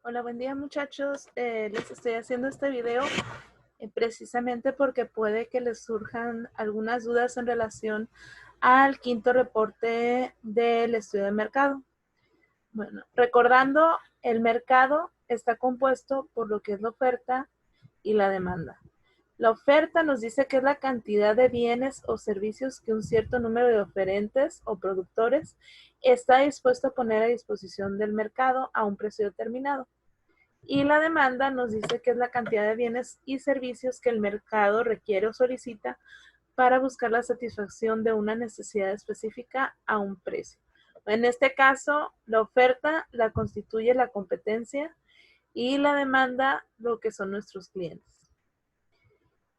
Hola, buen día muchachos. Les estoy haciendo este video precisamente porque puede que les surjan algunas dudas en relación al quinto reporte del estudio de mercado. Bueno, recordando, el mercado está compuesto por lo que es la oferta y la demanda. La oferta nos dice que es la cantidad de bienes o servicios que un cierto número de oferentes o productores está dispuesto a poner a disposición del mercado a un precio determinado. Y la demanda nos dice que es la cantidad de bienes y servicios que el mercado requiere o solicita para buscar la satisfacción de una necesidad específica a un precio. En este caso, la oferta la constituye la competencia y la demanda lo que son nuestros clientes.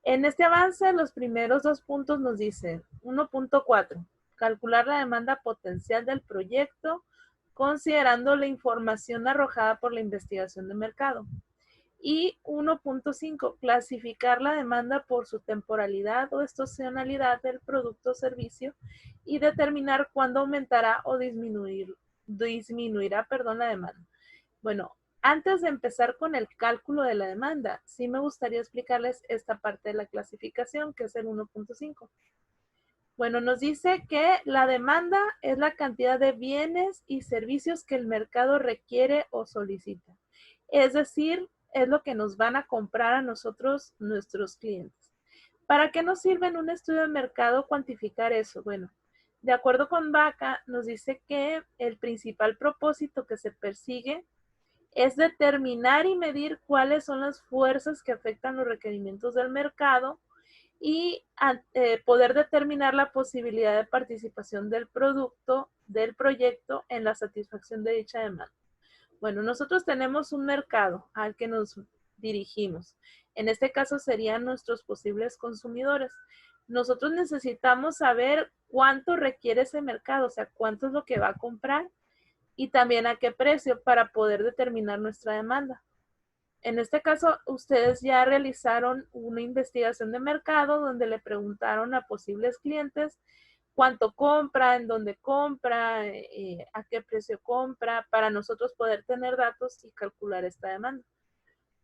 En este avance, los primeros dos puntos nos dicen 1.4, calcular la demanda potencial del proyecto considerando la información arrojada por la investigación de mercado. Y 1.5, clasificar la demanda por su temporalidad o estacionalidad del producto o servicio y determinar cuándo aumentará o disminuirá la demanda. Bueno, antes de empezar con el cálculo de la demanda, sí me gustaría explicarles esta parte de la clasificación, que es el 1.5. Bueno, nos dice que la demanda es la cantidad de bienes y servicios que el mercado requiere o solicita. Es decir, es lo que nos van a comprar a nosotros nuestros clientes. ¿Para qué nos sirve en un estudio de mercado cuantificar eso? Bueno, de acuerdo con Vaca, nos dice que el principal propósito que se persigue es determinar y medir cuáles son las fuerzas que afectan los requerimientos del mercado y poder determinar la posibilidad de participación del producto, del proyecto en la satisfacción de dicha demanda. Bueno, nosotros tenemos un mercado al que nos dirigimos. En este caso serían nuestros posibles consumidores. Nosotros necesitamos saber cuánto requiere ese mercado, o sea, cuánto es lo que va a comprar y también a qué precio para poder determinar nuestra demanda. En este caso, ustedes ya realizaron una investigación de mercado donde le preguntaron a posibles clientes cuánto compra, en dónde compra, a qué precio compra, para nosotros poder tener datos y calcular esta demanda.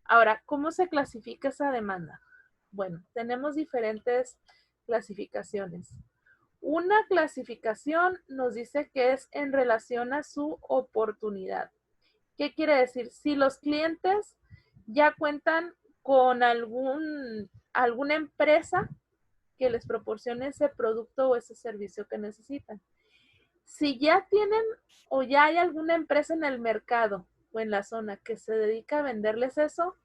Ahora, ¿cómo se clasifica esa demanda? Bueno, tenemos diferentes clasificaciones. Una clasificación nos dice que es en relación a su oportunidad. ¿Qué quiere decir? Si los clientes ya cuentan con alguna empresa que les proporcione ese producto o ese servicio que necesitan. Si ya tienen o ya hay alguna empresa en el mercado o en la zona que se dedica a venderles eso,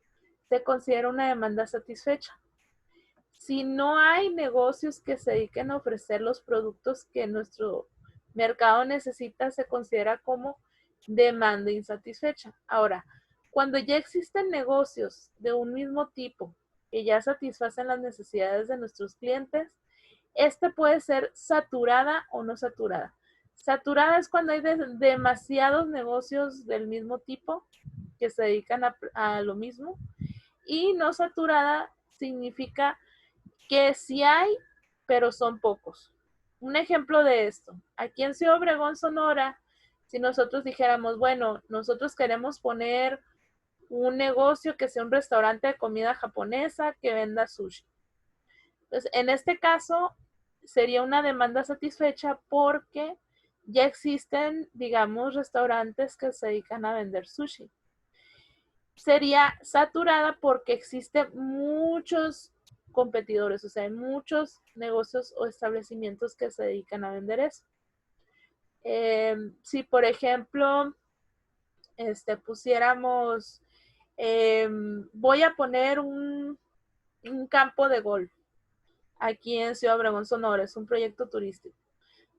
se considera una demanda satisfecha. Si no hay negocios que se dediquen a ofrecer los productos que nuestro mercado necesita, se considera como demanda insatisfecha. Ahora, cuando ya existen negocios de un mismo tipo que ya satisfacen las necesidades de nuestros clientes, esta puede ser saturada o no saturada. Saturada es cuando hay demasiados negocios del mismo tipo que se dedican a lo mismo, y no saturada significa que sí hay, pero son pocos. Un ejemplo de esto, aquí en Ciudad Obregón, Sonora, si nosotros dijéramos, bueno, nosotros queremos poner un negocio que sea un restaurante de comida japonesa que venda sushi. Entonces, en este caso, sería una demanda satisfecha porque ya existen, digamos, restaurantes que se dedican a vender sushi. Sería saturada porque existen muchos competidores, o sea, hay muchos negocios o establecimientos que se dedican a vender eso. Si, por ejemplo, pusiéramos, voy a poner un campo de golf aquí en Ciudad Obregón, Sonora, es un proyecto turístico.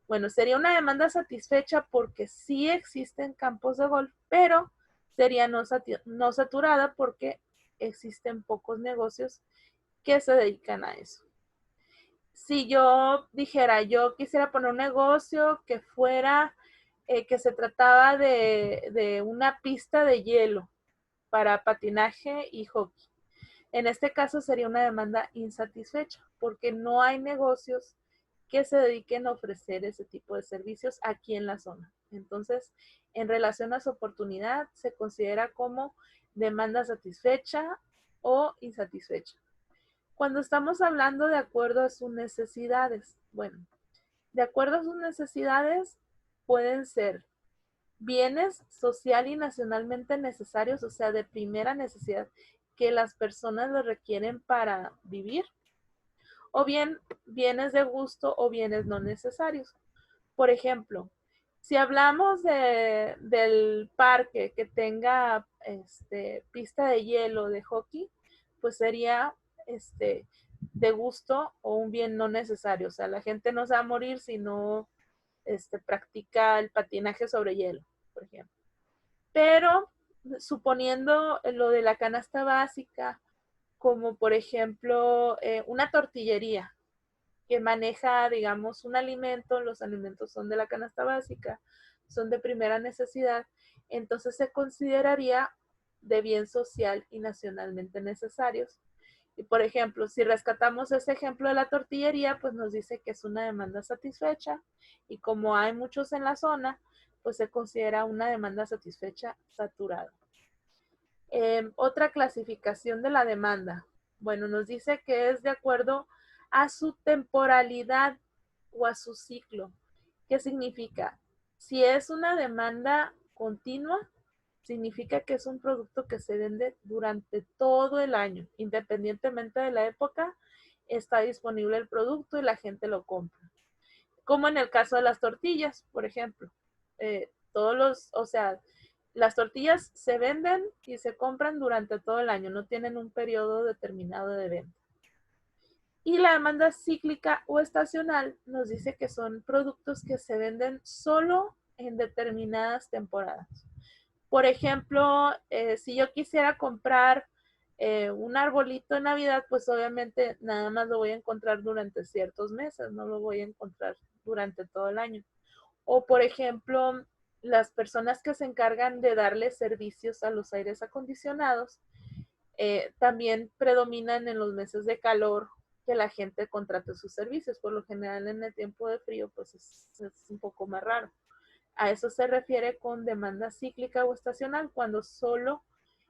Bueno, sería una demanda satisfecha porque sí existen campos de golf, pero sería no saturada porque existen pocos negocios que se dedican a eso. Si yo dijera, yo quisiera poner un negocio que fuera, que se trataba de una pista de hielo para patinaje y hockey. En este caso sería una demanda insatisfecha porque no hay negocios que se dediquen a ofrecer ese tipo de servicios aquí en la zona. Entonces, en relación a su oportunidad, se considera como demanda satisfecha o insatisfecha. Cuando estamos hablando de acuerdo a sus necesidades, bueno, de acuerdo a sus necesidades pueden ser bienes social y nacionalmente necesarios, o sea, de primera necesidad que las personas lo requieren para vivir, o bien bienes de gusto o bienes no necesarios. Por ejemplo, si hablamos del parque que tenga pista de hielo de hockey, pues sería de gusto o un bien no necesario. O sea, la gente no se va a morir si no practica el patinaje sobre hielo, por ejemplo. Pero suponiendo lo de la canasta básica, como por ejemplo una tortillería que maneja, digamos, un alimento, los alimentos son de la canasta básica, son de primera necesidad, entonces se consideraría de bien social y nacionalmente necesarios. Y por ejemplo, si rescatamos ese ejemplo de la tortillería, pues nos dice que es una demanda satisfecha y como hay muchos en la zona, pues se considera una demanda satisfecha saturada. Otra clasificación de la demanda. Bueno, nos dice que es de acuerdo a su temporalidad o a su ciclo. ¿Qué significa? Si es una demanda continua, significa que es un producto que se vende durante todo el año, independientemente de la época, está disponible el producto y la gente lo compra. Como en el caso de las tortillas, por ejemplo. O sea, las tortillas se venden y se compran durante todo el año, no tienen un periodo determinado de venta. Y la demanda cíclica o estacional nos dice que son productos que se venden solo en determinadas temporadas. Por ejemplo, si yo quisiera comprar un arbolito de Navidad, pues obviamente nada más lo voy a encontrar durante ciertos meses, no lo voy a encontrar durante todo el año. O por ejemplo, las personas que se encargan de darle servicios a los aires acondicionados, también predominan en los meses de calor que la gente contrate sus servicios. Por lo general en el tiempo de frío, pues es un poco más raro. A eso se refiere con demanda cíclica o estacional, cuando solo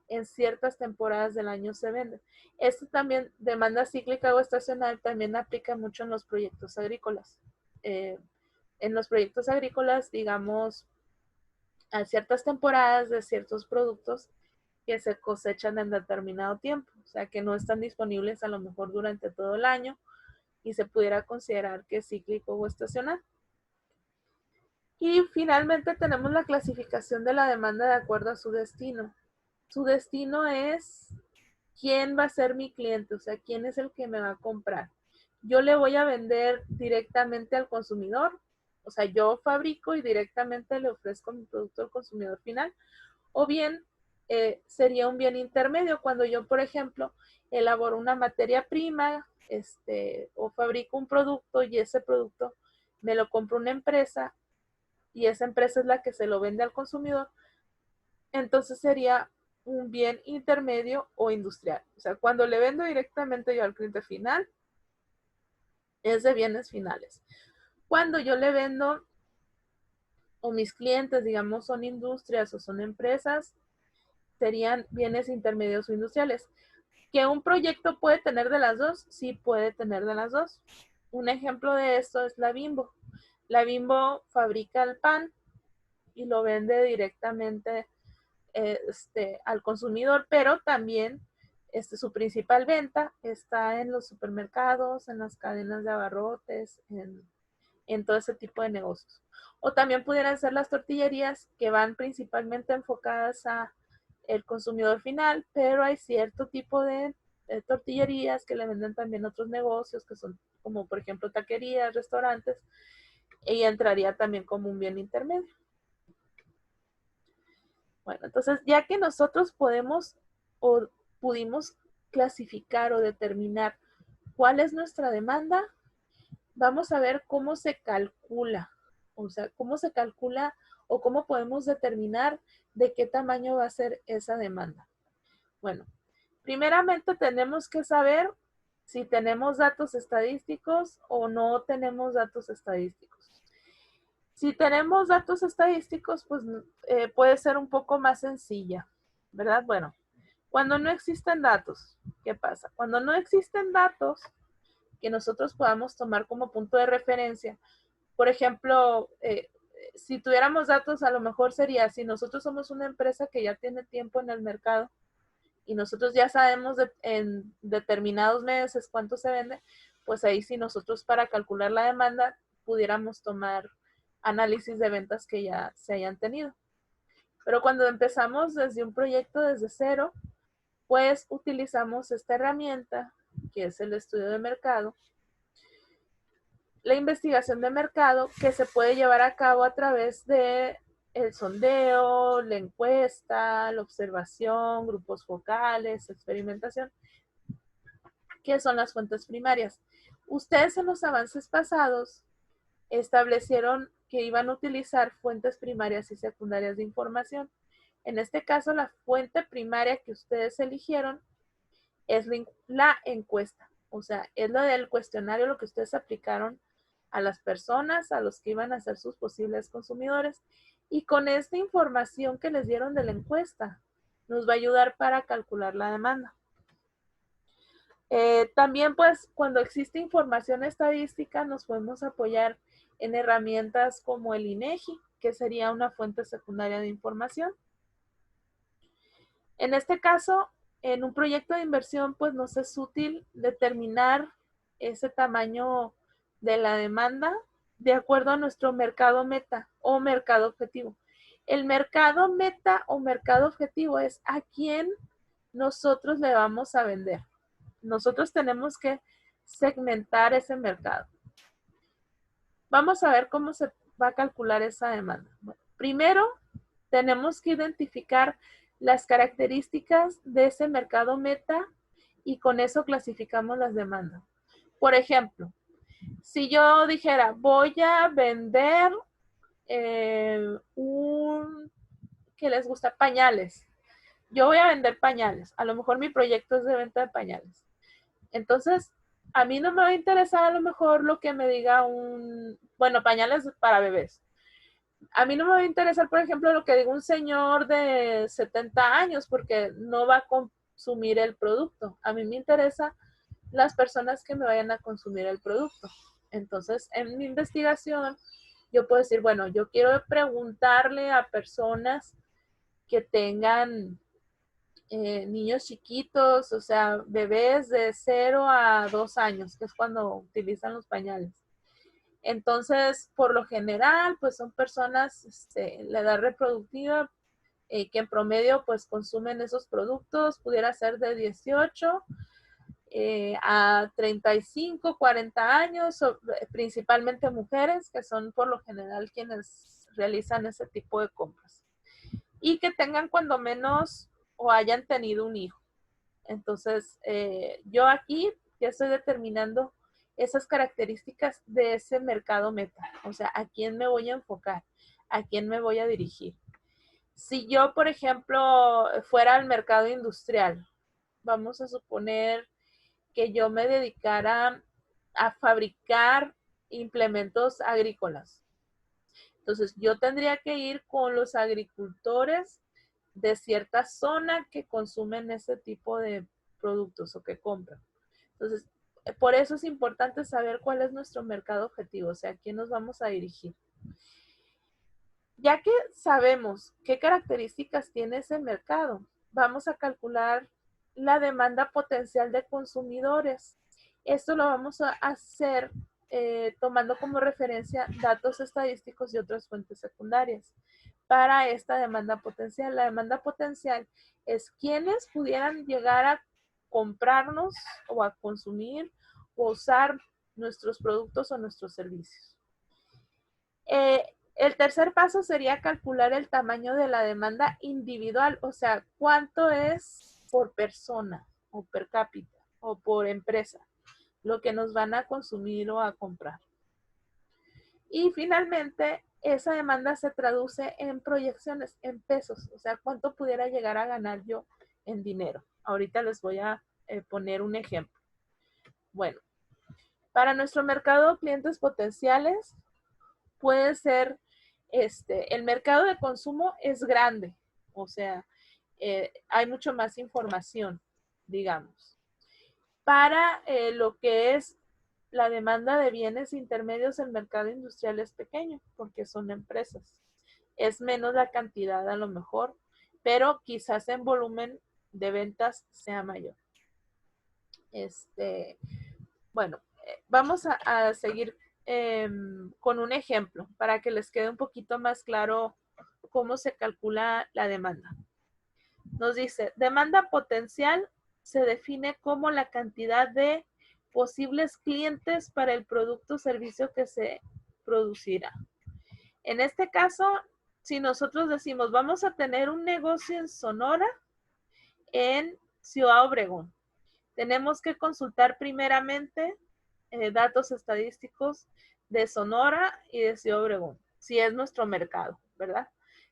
en ciertas temporadas del año se vende. Esto también, demanda cíclica o estacional, también aplica mucho en los proyectos agrícolas. En los proyectos agrícolas, digamos, a ciertas temporadas de ciertos productos que se cosechan en determinado tiempo, o sea, que no están disponibles a lo mejor durante todo el año y se pudiera considerar que es cíclico o estacional. Y finalmente tenemos la clasificación de la demanda de acuerdo a su destino. Su destino es quién va a ser mi cliente, o sea, quién es el que me va a comprar. Yo le voy a vender directamente al consumidor, o sea, yo fabrico y directamente le ofrezco mi producto al consumidor final, o bien sería un bien intermedio cuando yo, por ejemplo, elaboro una materia prima, o fabrico un producto y ese producto me lo compra una empresa y esa empresa es la que se lo vende al consumidor, entonces sería un bien intermedio o industrial. O sea, cuando le vendo directamente yo al cliente final, es de bienes finales. Cuando yo le vendo, o mis clientes, digamos, son industrias o son empresas, serían bienes intermedios o industriales. ¿Que un proyecto puede tener de las dos? Sí, puede tener de las dos. Un ejemplo de esto es la Bimbo. La Bimbo fabrica el pan y lo vende directamente al consumidor, pero también su principal venta está en los supermercados, en las cadenas de abarrotes, en todo ese tipo de negocios. O también pudieran ser las tortillerías que van principalmente enfocadas a el consumidor final, pero hay cierto tipo de tortillerías que le venden también otros negocios que son como por ejemplo taquerías, restaurantes, y entraría también como un bien intermedio. Bueno, entonces ya que nosotros podemos o pudimos clasificar o determinar cuál es nuestra demanda, vamos a ver cómo se calcula, o sea, cómo se calcula o cómo podemos determinar de qué tamaño va a ser esa demanda. Bueno, primeramente tenemos que saber si tenemos datos estadísticos o no tenemos datos estadísticos. Si tenemos datos estadísticos, pues puede ser un poco más sencilla, ¿verdad? Bueno, cuando no existen datos, ¿qué pasa? Cuando no existen datos que nosotros podamos tomar como punto de referencia, por ejemplo, si tuviéramos datos, a lo mejor sería, si nosotros somos una empresa que ya tiene tiempo en el mercado y nosotros ya sabemos en determinados meses cuánto se vende, pues ahí sí nosotros para calcular la demanda pudiéramos tomar análisis de ventas que ya se hayan tenido. Pero cuando empezamos desde un proyecto desde cero, pues utilizamos esta herramienta que es el estudio de mercado, la investigación de mercado que se puede llevar a cabo a través de el sondeo, la encuesta, la observación, grupos focales, experimentación, que son las fuentes primarias. Ustedes en los avances pasados establecieron que iban a utilizar fuentes primarias y secundarias de información. En este caso, la fuente primaria que ustedes eligieron es la encuesta, o sea, es lo del cuestionario, lo que ustedes aplicaron a las personas, a los que iban a ser sus posibles consumidores. Y con esta información que les dieron de la encuesta, nos va a ayudar para calcular la demanda. También, pues, cuando existe información estadística, nos podemos apoyar en herramientas como el INEGI, que sería una fuente secundaria de información. En este caso, en un proyecto de inversión, pues nos es útil determinar ese tamaño de la demanda de acuerdo a nuestro mercado meta o mercado objetivo. El mercado meta o mercado objetivo es a quién nosotros le vamos a vender. Nosotros tenemos que segmentar ese mercado. Vamos a ver cómo se va a calcular esa demanda. Bueno, primero, tenemos que identificar las características de ese mercado meta y con eso clasificamos las demandas. Por ejemplo, si yo dijera, voy a vender ¿qué les gusta? Pañales. Yo voy a vender pañales. A lo mejor mi proyecto es de venta de pañales. Entonces, a mí no me va a interesar a lo mejor lo que me diga pañales para bebés. A mí no me va a interesar, por ejemplo, lo que diga un señor de 70 años, porque no va a consumir el producto. A mí me interesa las personas que me vayan a consumir el producto. Entonces, en mi investigación, yo puedo decir, bueno, yo quiero preguntarle a personas que tengan niños chiquitos, o sea, bebés de 0 a 2 años, que es cuando utilizan los pañales. Entonces, por lo general, pues son personas la edad reproductiva que en promedio pues consumen esos productos, pudiera ser de 18 a 35, 40 años, principalmente mujeres, que son por lo general quienes realizan ese tipo de compras. Y que tengan cuando menos o hayan tenido un hijo. Entonces, yo aquí ya estoy determinando esas características de ese mercado meta, o sea, a quién me voy a enfocar, a quién me voy a dirigir. Si yo, por ejemplo, fuera al mercado industrial, vamos a suponer que yo me dedicara a fabricar implementos agrícolas. Entonces, yo tendría que ir con los agricultores de cierta zona que consumen ese tipo de productos o que compran. Entonces, por eso es importante saber cuál es nuestro mercado objetivo, o sea, a quién nos vamos a dirigir. Ya que sabemos qué características tiene ese mercado, vamos a calcular la demanda potencial de consumidores. Esto lo vamos a hacer tomando como referencia datos estadísticos y otras fuentes secundarias para esta demanda potencial. La demanda potencial es quienes pudieran llegar a comprarnos o a consumir o usar nuestros productos o nuestros servicios. El tercer paso sería calcular el tamaño de la demanda individual, o sea, cuánto es por persona o per cápita o por empresa lo que nos van a consumir o a comprar. Y finalmente, esa demanda se traduce en proyecciones, en pesos, o sea, cuánto pudiera llegar a ganar yo en dinero. Ahorita les voy a poner un ejemplo. Bueno, para nuestro mercado de clientes potenciales, puede ser, el mercado de consumo es grande, o sea, hay mucho más información, digamos. Para lo que es la demanda de bienes intermedios, el mercado industrial es pequeño porque son empresas. Es menos la cantidad a lo mejor, pero quizás en volumen de ventas sea mayor. Bueno, vamos a seguir con un ejemplo para que les quede un poquito más claro cómo se calcula la demanda. Nos dice, demanda potencial se define como la cantidad de posibles clientes para el producto o servicio que se producirá. En este caso, si nosotros decimos, vamos a tener un negocio en Sonora, en Ciudad Obregón, tenemos que consultar primeramente datos estadísticos de Sonora y de Ciudad Obregón, si es nuestro mercado, ¿verdad?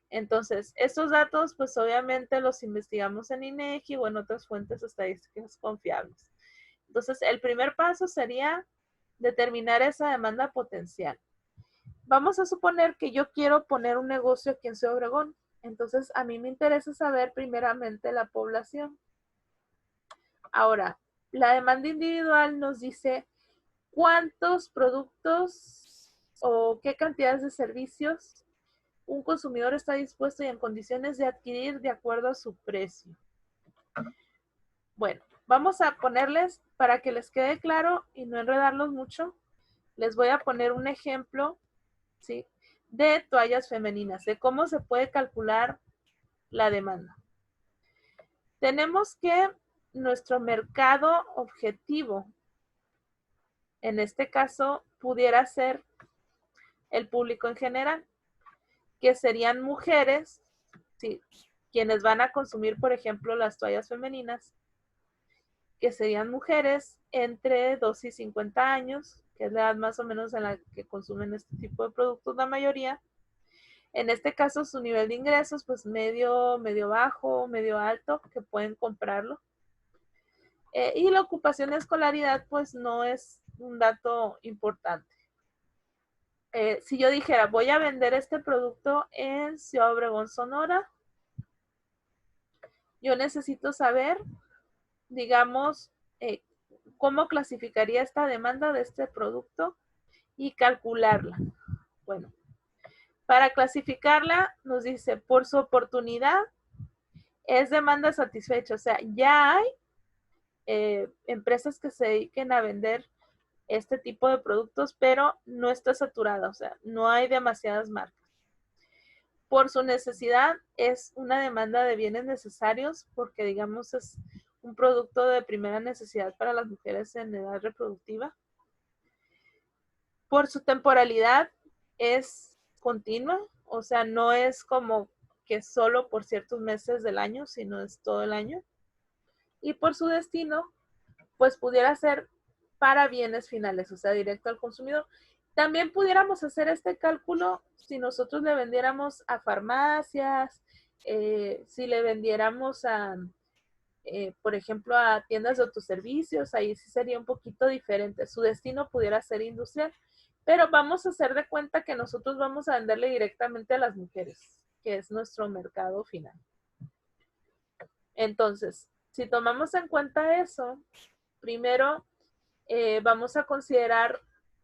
Entonces, estos datos, pues obviamente los investigamos en INEGI o en otras fuentes estadísticas confiables. Entonces, el primer paso sería determinar esa demanda potencial. Vamos a suponer que yo quiero poner un negocio aquí en Ciudad Obregón. Entonces, a mí me interesa saber primeramente la población. Ahora, la demanda individual nos dice cuántos productos o qué cantidades de servicios un consumidor está dispuesto y en condiciones de adquirir de acuerdo a su precio. Bueno, vamos a ponerles, para que les quede claro y no enredarlos mucho, les voy a poner un ejemplo, ¿sí?, de toallas femeninas, de cómo se puede calcular la demanda. Tenemos que nuestro mercado objetivo, en este caso, pudiera ser el público en general, que serían mujeres, ¿sí?, quienes van a consumir, por ejemplo, las toallas femeninas, que serían mujeres entre 2 y 50 años, que es la edad más o menos en la que consumen este tipo de productos la mayoría. En este caso, su nivel de ingresos, pues medio bajo, medio alto, que pueden comprarlo. Y la ocupación de escolaridad, pues no es un dato importante. Si yo dijera, voy a vender este producto en Ciudad Obregón, Sonora, yo necesito saber, digamos, cómo clasificaría esta demanda de este producto y calcularla. Bueno, para clasificarla nos dice, por su oportunidad, es demanda satisfecha. O sea, ya hay empresas que se dediquen a vender este tipo de productos, pero no está saturada, o sea, no hay demasiadas marcas. Por su necesidad, es una demanda de bienes necesarios, porque digamos es un producto de primera necesidad para las mujeres en edad reproductiva. Por su temporalidad, es continua, o sea, no es como que solo por ciertos meses del año, sino es todo el año. Y por su destino, pues pudiera ser para bienes finales, o sea, directo al consumidor. También pudiéramos hacer este cálculo si nosotros le vendiéramos a farmacias, si le vendiéramos a, por ejemplo, a tiendas de autoservicios, ahí sí sería un poquito diferente. Su destino pudiera ser industrial, pero vamos a hacer de cuenta que nosotros vamos a venderle directamente a las mujeres, que es nuestro mercado final. Entonces, si tomamos en cuenta eso, primero vamos a considerar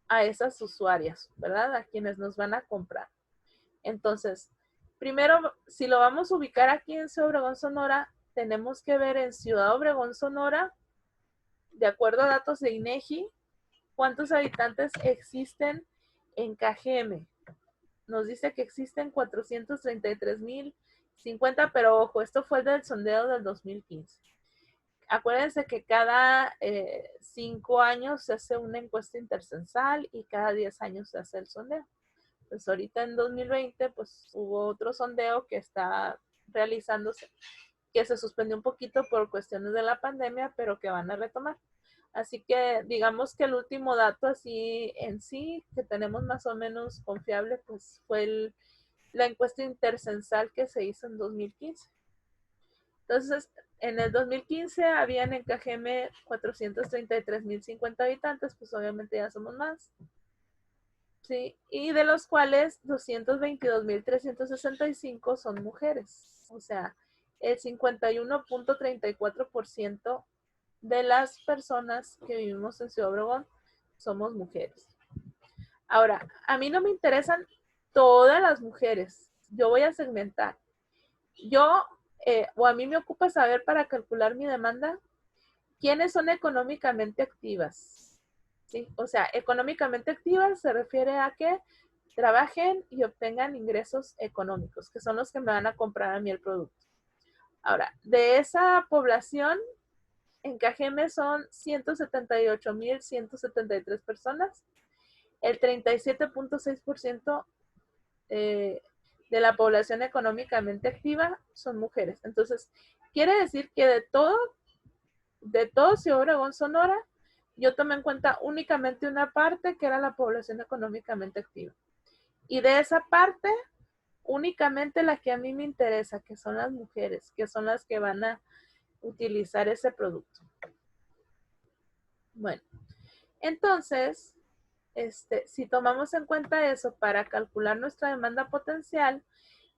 a esas usuarias, ¿verdad? A quienes nos van a comprar. Entonces, primero, si lo vamos a ubicar aquí en Ciudad Obregón, Sonora, tenemos que ver en Ciudad Obregón, Sonora, de acuerdo a datos de INEGI, cuántos habitantes existen en KGM. Nos dice que existen 433,050, pero ojo, esto fue del sondeo del 2015. Acuérdense que cada 5 años se hace una encuesta intercensal y cada 10 años se hace el sondeo. Pues ahorita en 2020 pues hubo otro sondeo que está realizándose, que se suspendió un poquito por cuestiones de la pandemia, pero que van a retomar. Así que digamos que el último dato así en sí que tenemos más o menos confiable pues fue la encuesta intercensal que se hizo en 2015. Entonces, en el 2015 habían en Cajeme 433,050 habitantes, pues obviamente ya somos más. ¿Sí? Y de los cuales 222,365 son mujeres. O sea, el 51,34% de las personas que vivimos en Ciudad Obregón somos mujeres. Ahora, a mí no me interesan todas las mujeres. Yo voy a segmentar. O a mí me ocupa saber para calcular mi demanda quiénes son económicamente activas. ¿Sí? O sea, económicamente activas se refiere a que trabajen y obtengan ingresos económicos, que son los que me van a comprar a mí el producto. Ahora, de esa población, en Cajeme son 178,173 personas. El 37,6% de la población económicamente activa son mujeres. Entonces, quiere decir que de todo Ciudad Obregón, Sonora, yo tomé en cuenta únicamente una parte que era la población económicamente activa. Y de esa parte, únicamente la que a mí me interesa, que son las mujeres, que son las que van a utilizar ese producto. Bueno, entonces, si tomamos en cuenta eso para calcular nuestra demanda potencial,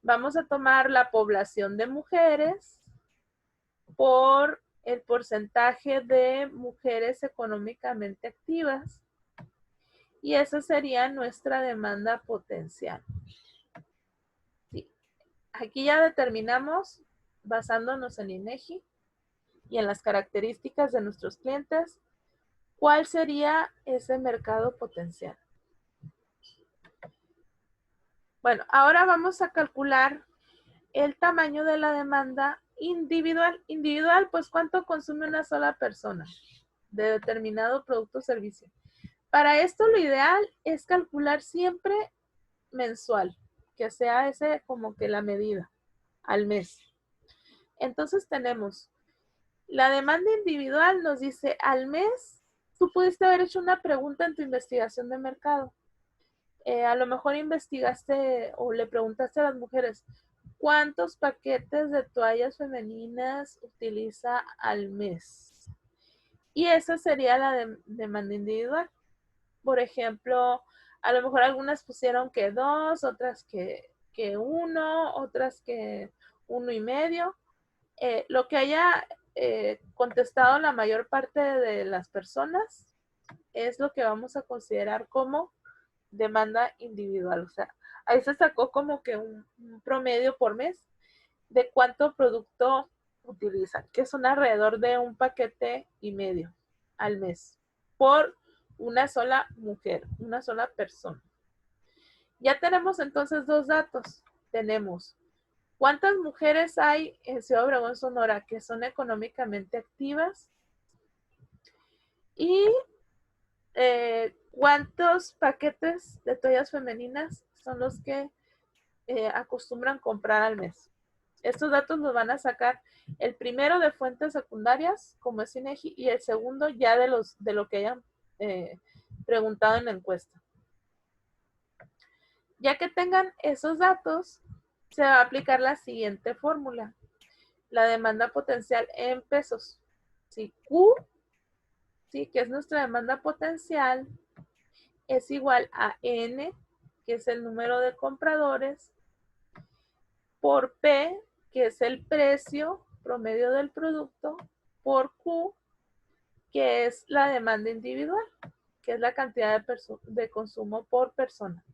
vamos a tomar la población de mujeres por el porcentaje de mujeres económicamente activas y esa sería nuestra demanda potencial. Sí. Aquí ya determinamos, basándonos en INEGI y en las características de nuestros clientes, cuál sería ese mercado potencial. Bueno, ahora vamos a calcular el tamaño de la demanda individual. Individual, pues cuánto consume una sola persona de determinado producto o servicio. Para esto lo ideal es calcular siempre mensual, que sea ese como que la medida al mes. Entonces tenemos la demanda individual, nos dice al mes, tú pudiste haber hecho una pregunta en tu investigación de mercado. A lo mejor investigaste o le preguntaste a las mujeres, ¿cuántos paquetes de toallas femeninas utiliza al mes? Y esa sería la demanda individual. Por ejemplo, a lo mejor algunas pusieron que 2, otras que 1, otras que 1,5. Lo que haya contestado la mayor parte de las personas es lo que vamos a considerar como demanda individual. O sea, ahí se sacó como que un promedio por mes de cuánto producto utilizan, que son alrededor de 1,5 paquetes al mes por una sola mujer, una sola persona. Ya tenemos entonces dos datos. Tenemos cuántas mujeres hay en Ciudad Obregón, Sonora, que son económicamente activas y cuántos paquetes de toallas femeninas son los que acostumbran comprar al mes. Estos datos los van a sacar el primero de fuentes secundarias, como es INEGI, y el segundo ya de lo que hayan preguntado en la encuesta. Ya que tengan esos datos, se va a aplicar la siguiente fórmula. La demanda potencial en pesos. Si Q, ¿sí? Que es nuestra demanda potencial, es igual a N, que es el número de compradores, por P, que es el precio promedio del producto, por Q, que es la demanda individual, que es la cantidad de consumo por persona.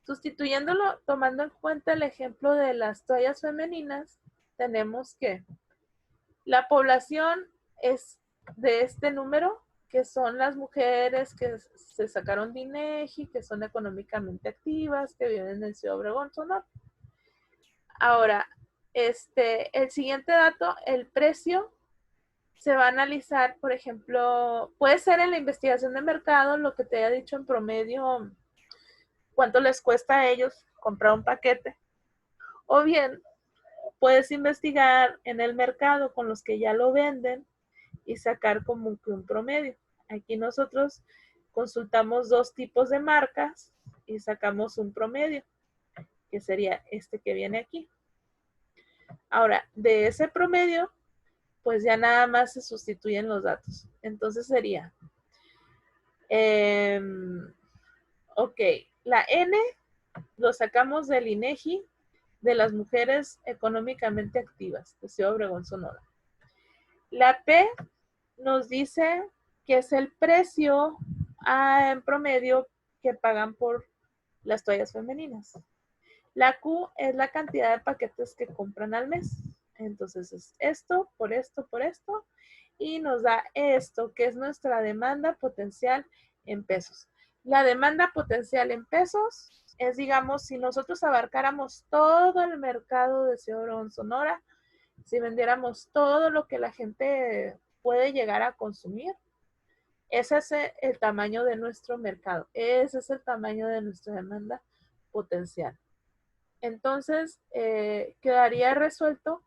Sustituyéndolo, tomando en cuenta el ejemplo de las toallas femeninas, tenemos que la población es de este número, que son las mujeres que se sacaron de INEGI, que son económicamente activas, que viven en Ciudad Obregón, Sonora. Ahora, el siguiente dato, el precio, se va a analizar, por ejemplo, puede ser en la investigación de mercado lo que te haya dicho en promedio, cuánto les cuesta a ellos comprar un paquete. O bien, puedes investigar en el mercado con los que ya lo venden y sacar como un promedio. Aquí nosotros consultamos dos tipos de marcas y sacamos un promedio, que sería este que viene aquí. Ahora, de ese promedio pues ya nada más se sustituyen los datos. Entonces sería, ok, la N lo sacamos del INEGI de las mujeres económicamente activas de Ciudad Obregón, Sonora. La P nos dice que es el precio en promedio que pagan por las toallas femeninas. La Q es la cantidad de paquetes que compran al mes. Entonces es esto, por esto, por esto. Y nos da esto, que es nuestra demanda potencial en pesos. La demanda potencial en pesos es, digamos, si nosotros abarcáramos todo el mercado de Ciudad Obregón, Sonora, si vendiéramos todo lo que la gente puede llegar a consumir, ese es el tamaño de nuestro mercado. Ese es el tamaño de nuestra demanda potencial. Entonces, quedaría resuelto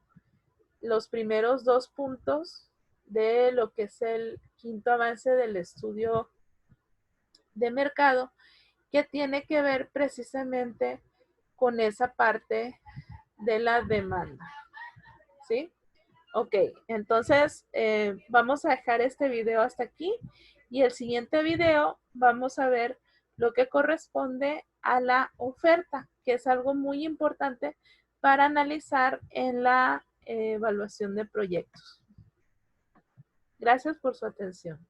los primeros 2 puntos de lo que es el quinto avance del estudio de mercado, que tiene que ver precisamente con esa parte de la demanda. ¿Sí? Ok, entonces vamos a dejar este video hasta aquí y el siguiente video vamos a ver lo que corresponde a la oferta, que es algo muy importante para analizar en la evaluación de proyectos. Gracias por su atención.